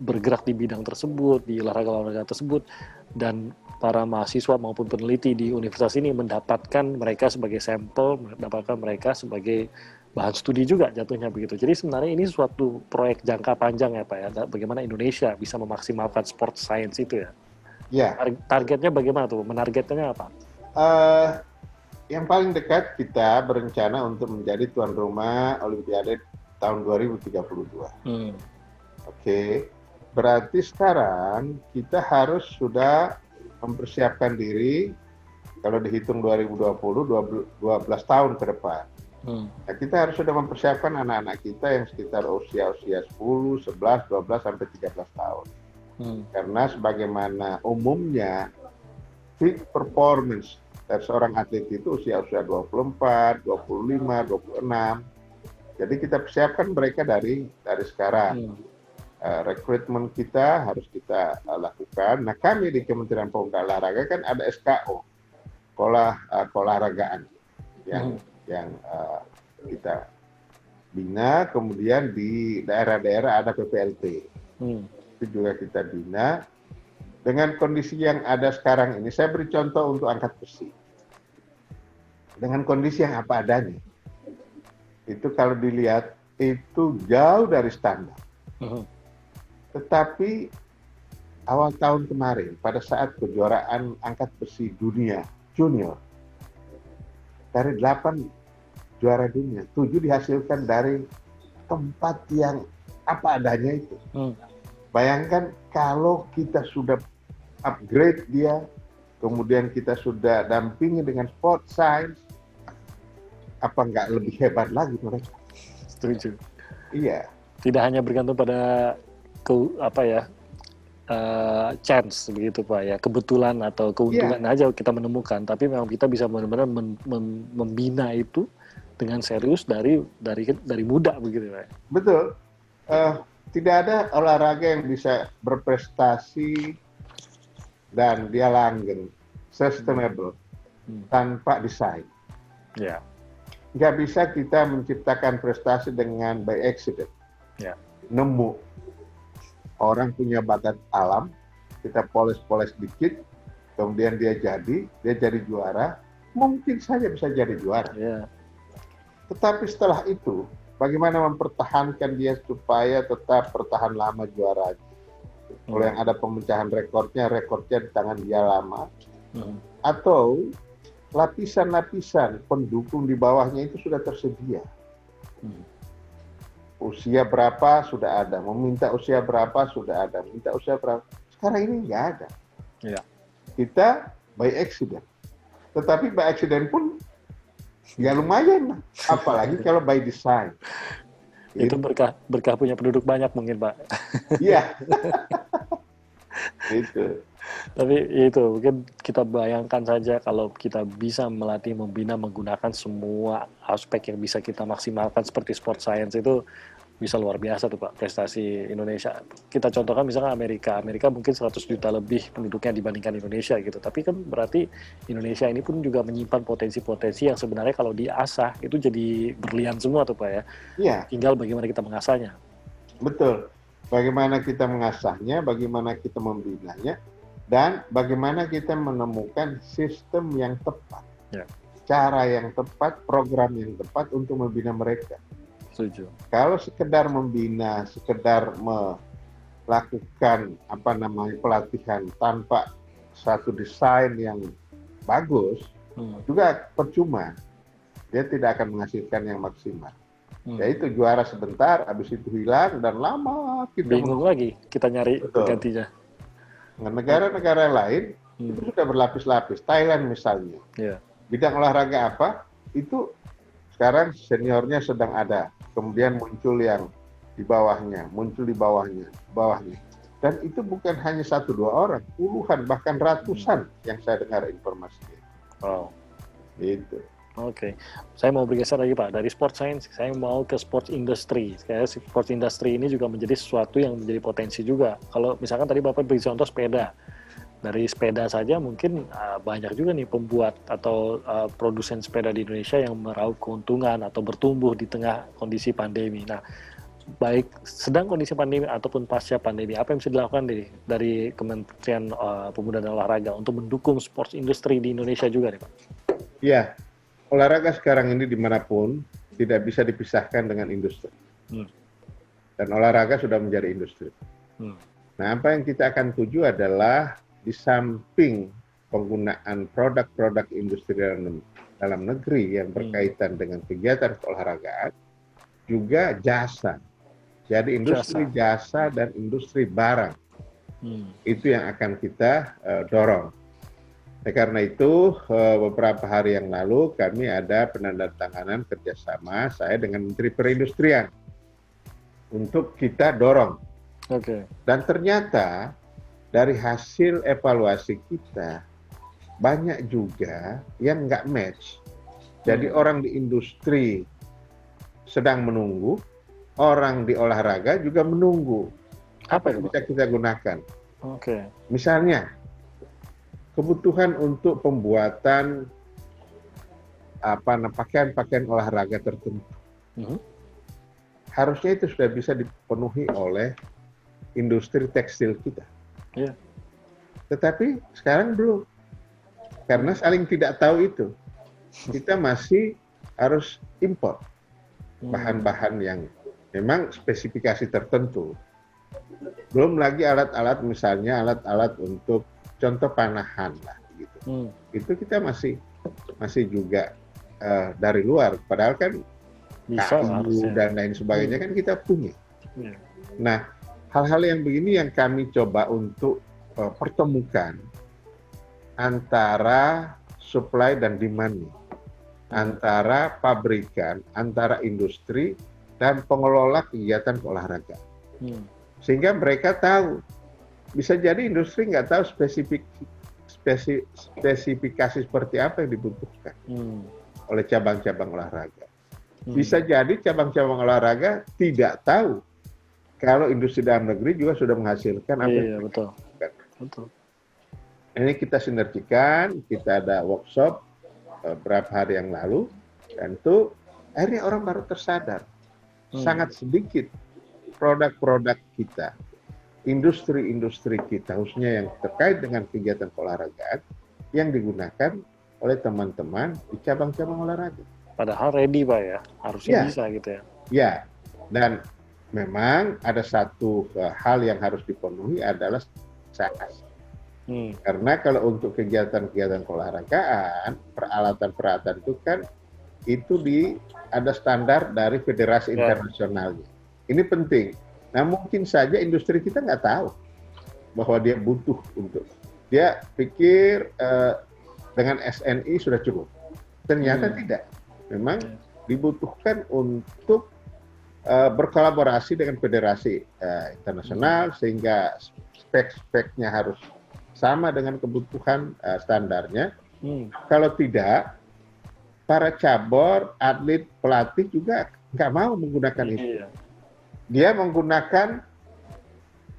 bergerak di bidang tersebut, di olahraga-olahraga tersebut, dan para mahasiswa maupun peneliti di universitas ini mendapatkan mereka sebagai sampel, mendapatkan mereka sebagai bahan studi juga jatuhnya begitu. Jadi sebenarnya ini suatu proyek jangka panjang ya Pak ya, bagaimana Indonesia bisa memaksimalkan sport science itu ya. Ya. Targetnya bagaimana tuh? Menargetnya apa? Yang paling dekat kita berencana untuk menjadi tuan rumah Olimpiade tahun 2032. Oke. Berarti sekarang kita harus sudah mempersiapkan diri, kalau dihitung 2020, 12 tahun ke depan. Nah, kita harus sudah mempersiapkan anak-anak kita yang sekitar usia 10, 11, 12, sampai 13 tahun. Karena sebagaimana umumnya peak performance dari seorang atlet itu usia 24, 25, 26. Jadi kita persiapkan mereka dari sekarang. Rekrutmen kita harus kita lakukan. Nah, kami di Kementerian Pemuda Olahraga kan ada SKO, keolahragaan yang kita bina, kemudian di daerah-daerah ada PPLT. Itu juga kita bina. Dengan kondisi yang ada sekarang ini, saya beri contoh untuk angkat besi. Dengan kondisi yang apa adanya, itu kalau dilihat itu jauh dari standar. Tetapi awal tahun kemarin, pada saat kejuaraan angkat besi dunia junior, dari 8 juara dunia, 7 dihasilkan dari tempat yang apa adanya itu. Bayangkan kalau kita sudah upgrade dia, kemudian kita sudah dampingi dengan sport science, apa nggak lebih hebat lagi mereka? Setuju. Iya. Tidak hanya bergantung pada chance begitu Pak ya, kebetulan atau keuntungan aja kita menemukan, tapi memang kita bisa benar-benar membina itu dengan serius dari muda begitu Pak. Betul. Tidak ada olahraga yang bisa berprestasi dan dia langgeng, sustainable, tanpa desain. Ya. Nggak bisa kita menciptakan prestasi dengan by accident. Ya. Nemu. Orang punya bakat alam, kita poles-poles dikit, kemudian dia jadi juara, mungkin saja bisa jadi juara. Ya. Tetapi setelah itu, bagaimana mempertahankan dia supaya tetap bertahan lama juaranya? Kalau yang ada pemecahan rekornya di tangan dia lama, atau lapisan-lapisan pendukung di bawahnya itu sudah tersedia. Usia berapa sudah ada, meminta usia berapa sudah ada, minta usia berapa. Sekarang ini nggak ada. Ya. Kita by accident. Tetapi by accident pun ya lumayan lah. Apalagi kalau by design. Itu berkah punya penduduk banyak mungkin, Pak. Iya, itu. Tapi ya itu mungkin kita bayangkan saja kalau kita bisa melatih, membina, menggunakan semua aspek yang bisa kita maksimalkan seperti sport science itu bisa luar biasa tuh Pak prestasi Indonesia. Kita contohkan misalkan Amerika mungkin 100 juta lebih penduduknya dibandingkan Indonesia gitu. Tapi kan berarti Indonesia ini pun juga menyimpan potensi-potensi yang sebenarnya kalau diasah itu jadi berlian semua tuh Pak ya. Iya, Tinggal bagaimana kita mengasahnya. betul. Bagaimana kita mengasahnya, bagaimana kita membinanya, dan bagaimana kita menemukan sistem yang tepat, Ya, cara yang tepat, program yang tepat untuk membina mereka. setuju. Kalau sekedar membina, sekedar melakukan pelatihan tanpa satu desain yang bagus, juga percuma. Dia tidak akan menghasilkan yang maksimal. Yaitu juara sebentar, habis itu hilang, dan lama kita bingung lagi kita nyari Betul. gantinya. Dengan negara-negara lain itu sudah berlapis-lapis. Thailand misalnya, Ya. bidang olahraga apa, itu sekarang seniornya sedang ada. Kemudian muncul yang di bawahnya, Dan itu bukan hanya 1-2 orang, puluhan bahkan ratusan yang saya dengar informasinya. Wow. Itu. Oke, saya mau bergeser lagi Pak, dari sport science, saya mau ke sports industry. Kayak sports industry ini juga menjadi sesuatu yang menjadi potensi juga. Kalau misalkan tadi Bapak beri contoh sepeda, dari sepeda saja mungkin banyak juga nih pembuat atau produsen sepeda di Indonesia yang meraup keuntungan atau bertumbuh di tengah kondisi pandemi. Nah, baik sedang kondisi pandemi ataupun pasca pandemi, apa yang bisa dilakukan dari Kementerian Pemuda dan Olahraga untuk mendukung sports industry di Indonesia juga nih Pak? Ya, olahraga sekarang ini dimanapun tidak bisa dipisahkan dengan industri. Dan olahraga sudah menjadi industri. Nah, apa yang kita akan tuju adalah di samping penggunaan produk-produk industri dalam negeri yang berkaitan dengan kegiatan keolahragaan, juga jasa. Jadi industri jasa dan industri barang. Itu yang akan kita dorong. Karena itu beberapa hari yang lalu kami ada penandatanganan kerjasama saya dengan Menteri Perindustrian untuk kita dorong. Dan ternyata dari hasil evaluasi kita banyak juga yang nggak match. Jadi orang di industri sedang menunggu, orang di olahraga juga menunggu. Apa yang bisa kita gunakan? Misalnya kebutuhan untuk pembuatan pakaian-pakaian olahraga tertentu. Harusnya itu sudah bisa dipenuhi oleh industri tekstil kita. Tetapi sekarang belum. Karena saling tidak tahu itu. Kita masih harus impor bahan-bahan yang memang spesifikasi tertentu. Belum lagi alat-alat, misalnya alat-alat untuk contoh panahan lah gitu. Itu kita masih juga dari luar, padahal kan kayu dan lain sebagainya kan kita punya. Nah, hal-hal yang begini yang kami coba untuk pertemukan antara supply dan demand, antara pabrikan, antara industri dan pengelola kegiatan olahraga, sehingga mereka tahu. Bisa jadi industri nggak tahu spesifikasi seperti apa yang dibutuhkan oleh cabang-cabang olahraga. Bisa jadi cabang-cabang olahraga tidak tahu kalau industri dalam negeri juga sudah menghasilkan apa yang dibutuhkan. Betul. Ini kita sinergikan, kita ada workshop beberapa hari yang lalu, dan itu akhirnya orang baru tersadar. Sangat sedikit produk-produk kita, industri-industri kita, khususnya yang terkait dengan kegiatan olahragaan, yang digunakan oleh teman-teman di cabang-cabang olahraga. Padahal ready Pak ya, harusnya bisa gitu ya. Ya, dan memang ada satu hal yang harus dipenuhi adalah SAAS. Karena kalau untuk kegiatan-kegiatan olahragaan, peralatan-peralatan itu kan ada standar dari federasi internasionalnya. Ini penting. Nah, mungkin saja industri kita nggak tahu bahwa dia butuh untuk. Dia pikir dengan SNI sudah cukup. Ternyata tidak. Memang dibutuhkan untuk berkolaborasi dengan federasi internasional sehingga spek-speknya harus sama dengan kebutuhan standarnya. Kalau tidak, para cabur, atlet, pelatih juga nggak mau menggunakan itu. Dia menggunakan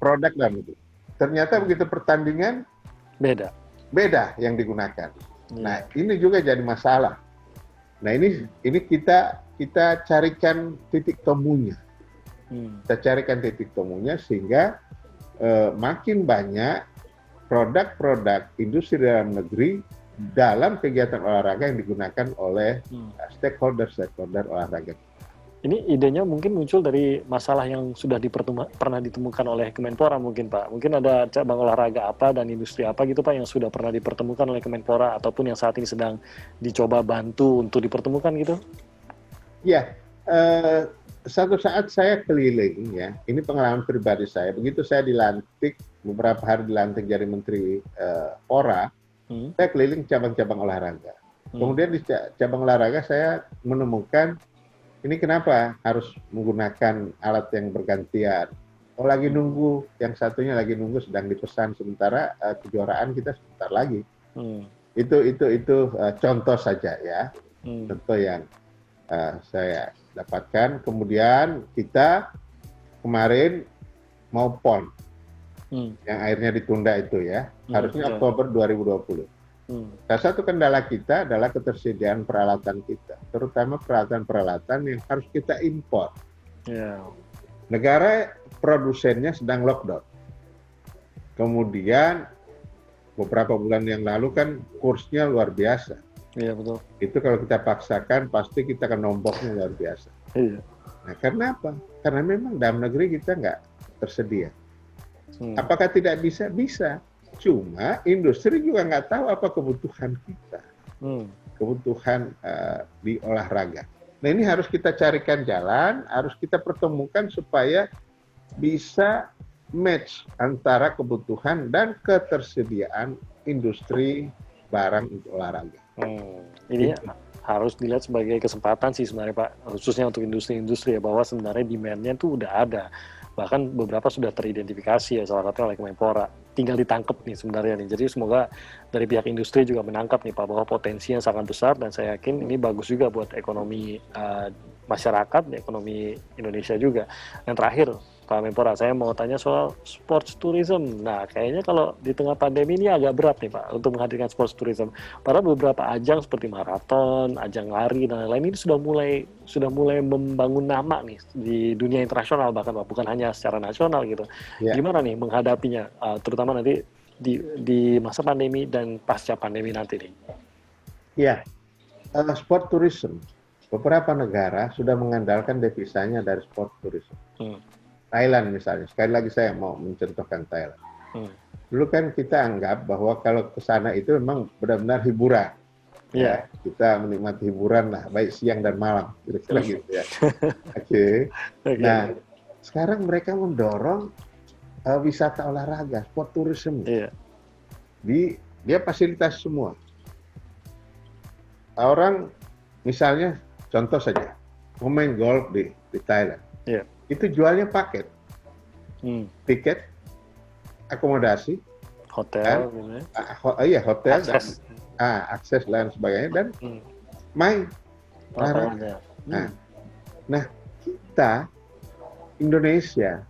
produk dalam itu. Ternyata begitu pertandingan beda yang digunakan. Nah, ini juga jadi masalah. Nah, ini kita carikan titik temunya. Kita carikan titik temunya sehingga makin banyak produk-produk industri dalam negeri dalam kegiatan olahraga yang digunakan oleh stakeholder olahraga. Ini idenya mungkin muncul dari masalah yang sudah pernah ditemukan oleh Kemenpora mungkin Pak. Mungkin ada cabang olahraga apa dan industri apa gitu Pak yang sudah pernah dipertemukan oleh Kemenpora ataupun yang saat ini sedang dicoba bantu untuk dipertemukan gitu? Ya, satu saat saya keliling ya, ini pengalaman pribadi saya. Begitu saya dilantik, beberapa hari dilantik jadi Menteri Pora, saya keliling cabang-cabang olahraga. Kemudian di cabang olahraga saya menemukan ini kenapa harus menggunakan alat yang bergantian. Oh, lagi nunggu, yang satunya lagi nunggu sedang dipesan, sementara kejuaraan kita sebentar lagi. Itu contoh saja ya, contoh yang saya dapatkan. Kemudian kita kemarin mau PON, yang akhirnya ditunda itu ya, harusnya Oktober 2020. Salah satu kendala kita adalah ketersediaan peralatan kita, terutama peralatan-peralatan yang harus kita impor. Negara produsennya sedang lockdown. Kemudian beberapa bulan yang lalu kan kursnya luar biasa. Iya betul. Itu kalau kita paksakan pasti kita akan nomboknya luar biasa. Nah, karena apa? Karena memang dalam negeri kita nggak tersedia. Apakah tidak bisa? Bisa. Cuma industri juga nggak tahu apa kebutuhan kita, kebutuhan di olahraga. Nah, ini harus kita carikan jalan, harus kita pertemukan supaya bisa match antara kebutuhan dan ketersediaan industri barang untuk olahraga. Ini harus dilihat sebagai kesempatan sih sebenarnya Pak, khususnya untuk industri-industri ya, bahwa sebenarnya demand-nya tuh udah ada. Bahkan beberapa sudah teridentifikasi ya, salah satunya oleh Kemenpora. Tinggal ditangkap nih sebenarnya nih. Jadi semoga dari pihak industri juga menangkap nih Pak, bahwa potensinya sangat besar dan saya yakin ini bagus juga buat ekonomi masyarakat, ekonomi Indonesia juga. Yang terakhir Pak Menpora, saya mau tanya soal sports tourism. Nah, kayaknya kalau di tengah pandemi ini agak berat nih Pak untuk menghadirkan sports tourism. Padahal beberapa ajang seperti maraton, ajang lari dan lain-lain ini sudah mulai membangun nama nih di dunia internasional bahkan Pak, bukan hanya secara nasional gitu. Gimana nih menghadapinya, terutama nanti di masa pandemi dan pasca pandemi nanti nih? Ya, sport tourism. Beberapa negara sudah mengandalkan devisanya dari sport tourism. Thailand misalnya, sekali lagi saya mau mencontohkan Thailand. Dulu kan kita anggap bahwa kalau ke sana itu memang benar-benar hiburan. Ya, kita menikmati hiburan lah, baik siang dan malam, kira-kira gitu ya. Oke. Nah, sekarang mereka mendorong wisata olahraga, sport tourism. Dia fasilitas semua. Orang misalnya contoh saja, pemain golf di Thailand. Itu jualnya paket, tiket, akomodasi, hotel, hotel, akses dan sebagainya, dan main olahraga. Nah, kita Indonesia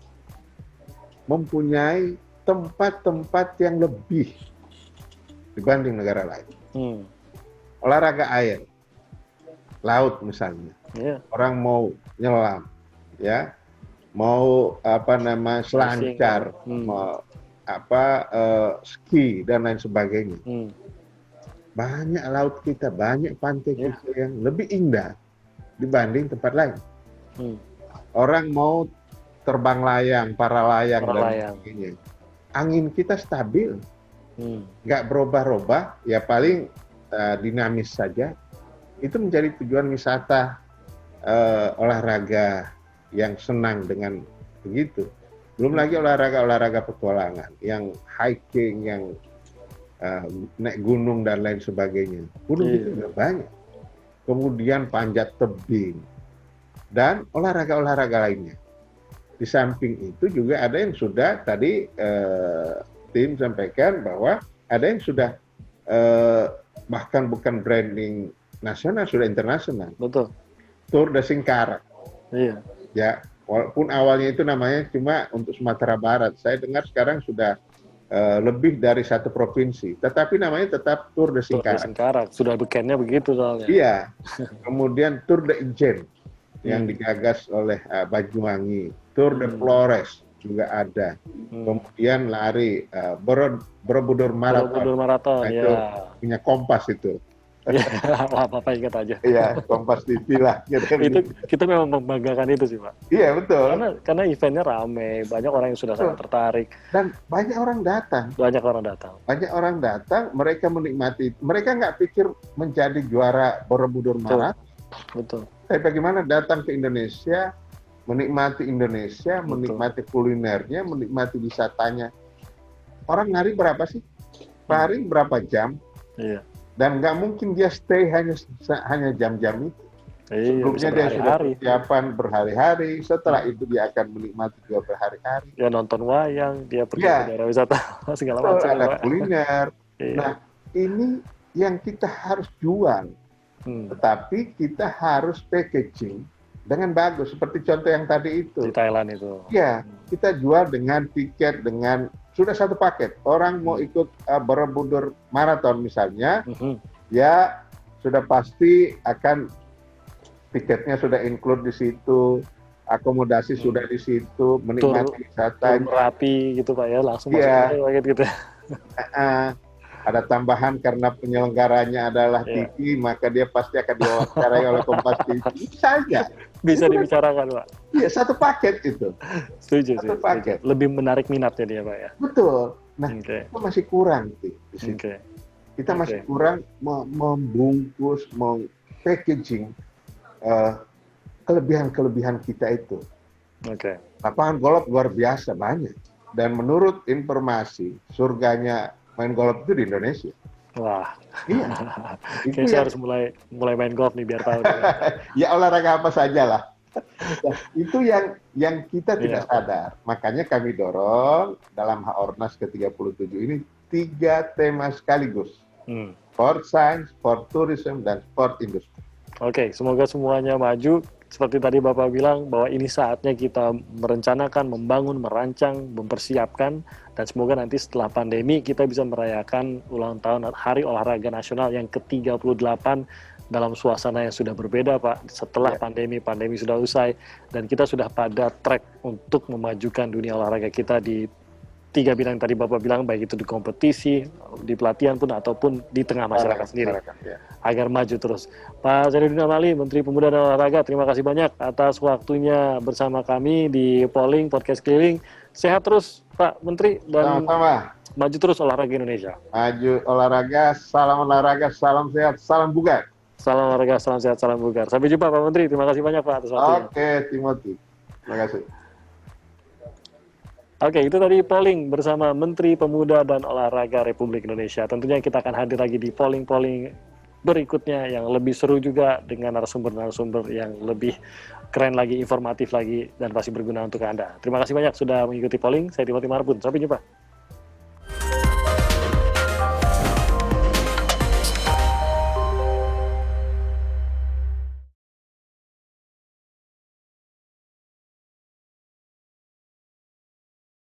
mempunyai tempat-tempat yang lebih dibanding negara lain. Olahraga air, laut misalnya, orang mau nyelam, ya. Mau selancar, mau ski dan lain sebagainya. Banyak laut kita, banyak pantai kita yang lebih indah dibanding tempat lain. Orang mau terbang layang, para layang dan sebagainya. Angin kita stabil, nggak berubah-ubah, ya paling dinamis saja. Itu menjadi tujuan wisata olahraga yang senang dengan begitu. Belum lagi olahraga petualangan, yang hiking, yang naik gunung dan lain sebagainya. Gunung itu juga banyak. Kemudian panjat tebing. dan olahraga-olahraga lainnya. Di samping itu juga ada yang sudah tadi tim sampaikan bahwa ada yang sudah bahkan bukan branding nasional, sudah internasional. Betul. Tour de Singkarak. Iya. Ya, walaupun awalnya itu namanya cuma untuk Sumatera Barat. Saya dengar sekarang sudah lebih dari satu provinsi, tetapi namanya tetap Tour de Tour de Singkarak. Singkarak. Sudah bekennya begitu soalnya. Iya. Kemudian Tour de Ijen yang digagas oleh Banyuwangi. Tour de Flores juga ada. Kemudian lari Borobudur Marathon. Borobudur Marathon, Nah, ya. itu punya Kompas itu. Wah, Bapak ingat aja. Iya, Kompas TV lah. Gitu. Itu kita memang membanggakan itu sih, Pak. Iya, betul. Karena eventnya rame, banyak orang yang sudah sangat tertarik. Dan banyak orang datang. Banyak orang datang. Banyak orang datang, mereka menikmati. Mereka nggak pikir menjadi juara Borobudur Marathon. Betul. Tapi bagaimana datang ke Indonesia, menikmati Indonesia, menikmati kulinernya, menikmati wisatanya. Orang lari berapa sih? Lari berapa jam? Iya. Dan nggak mungkin dia stay hanya jam-jam itu. Sebelumnya dia sudah persiapan berhari-hari, setelah itu dia akan menikmati juga berhari-hari. Ya nonton wayang, dia pergi ke daerah wisata, segala macam. Ada kuliner. Nah, ini yang kita harus jual. Tetapi kita harus packaging dengan bagus. Seperti contoh yang tadi itu. Di Thailand itu. Ya, kita jual dengan tiket, dengan sudah satu paket. Orang mau ikut Borobudur Marathon misalnya, ya sudah pasti akan tiketnya sudah include di situ, akomodasi sudah di situ, menikmati wisata. Merapi gitu Pak ya, langsung masuk gitu. Ada tambahan karena penyelenggaranya adalah TV, maka dia pasti akan diwawancarai oleh Kompas TV. Saja. Bisa dibicarakan, Pak. Iya, satu paket itu. Setuju. Satu paket. Lebih menarik minatnya dia, Pak ya. Betul. Nah, kita masih kurang di situ. Kita masih kurang membungkus, packaging kelebihan-kelebihan kita itu. Lapangan golf luar biasa banyak. Dan menurut informasi, surganya main golf itu di Indonesia. Wah. Iya. Kayaknya saya harus mulai main golf nih biar tahu. Ya olahraga apa saja lah. Nah, itu yang kita tidak sadar. Makanya kami dorong dalam Haornas ke-37 ini 3 tema sekaligus. Sport science, sport tourism, dan sport industry. Oke, semoga semuanya maju. Seperti tadi Bapak bilang bahwa ini saatnya kita merencanakan, membangun, merancang, mempersiapkan, dan semoga nanti setelah pandemi kita bisa merayakan ulang tahun Hari Olahraga Nasional yang ke-38 dalam suasana yang sudah berbeda, Pak. Setelah pandemi sudah usai, dan kita sudah pada track untuk memajukan dunia olahraga kita di 3 bidang tadi Bapak bilang, baik itu di kompetisi, di pelatihan pun, ataupun di tengah masyarakat sendiri, agar maju terus. Pak Zainuddin Amali, Menteri Pemuda dan Olahraga, terima kasih banyak atas waktunya bersama kami di Polling Podcast Keliling. Sehat terus, Pak Menteri, dan maju terus olahraga Indonesia. Maju olahraga, salam sehat, salam bugar. Salam olahraga, salam sehat, salam bugar. Sampai jumpa Pak Menteri, terima kasih banyak Pak atas waktunya. Oke, Timothy. Terima kasih. Oke, itu tadi polling bersama Menteri Pemuda dan Olahraga Republik Indonesia. Tentunya kita akan hadir lagi di polling-polling berikutnya yang lebih seru juga dengan narasumber-narasumber yang lebih keren lagi, informatif lagi, dan pasti berguna untuk Anda. Terima kasih banyak sudah mengikuti polling. Saya Timothy Marbun. Sampai jumpa.